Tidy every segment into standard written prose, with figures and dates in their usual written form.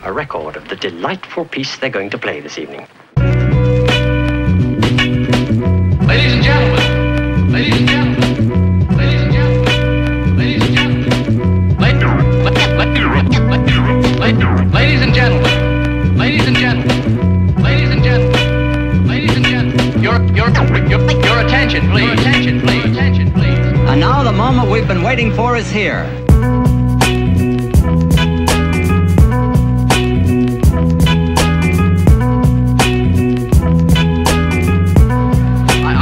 a record of the delightful piece they're going to play this evening. Ladies and gentlemen, ladies and gentlemen, ladies and gentlemen, ladies and gentlemen, ladies and gentlemen, ladies and gentlemen, ladies and gentlemen, ladies and gentlemen, your attention, please. Your attention, please. Attention, please. And now the moment we've been waiting for is here.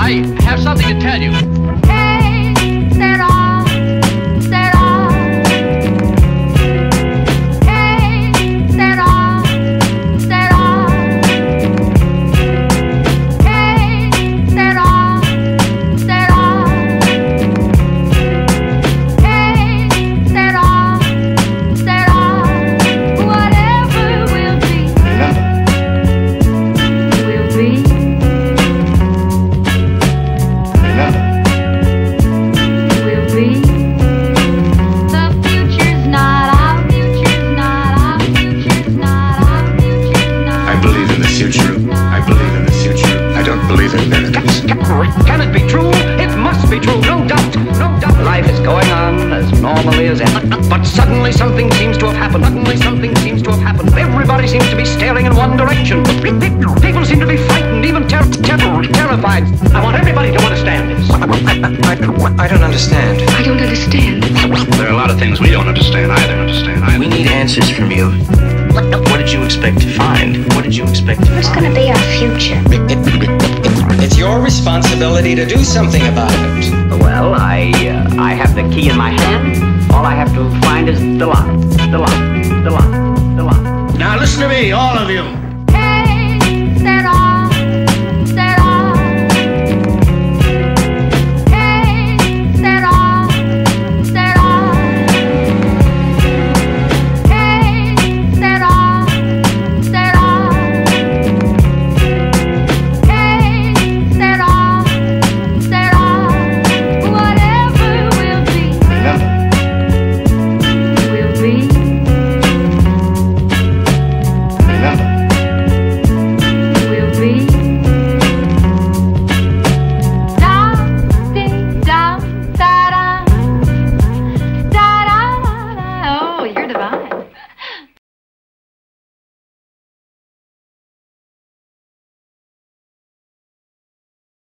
I have something to tell you. Hey, set off, set off. Hey, set off, set off. Hey, set off, set off. Hey, set off, set off. Whatever will be, will be. I believe in the future. I don't believe in miracles. Can it be true? It must be true, no doubt, no doubt. Life is going on as normally as ever. But suddenly something seems to have happened. Suddenly something seems to have happened. Everybody seems to be staring in one direction. People seem to be frightened, even terrified. I want everybody to understand this. I don't understand. I don't understand. There are a lot of things we don't understand either. We need answers from you. What did you expect to find? What did you expect to find? What's going to be our future? It's your responsibility to do something about it. Well, I have the key in my hand. All I have to find is the lock. The lock. The lock. The lock. Now listen to me, all of you.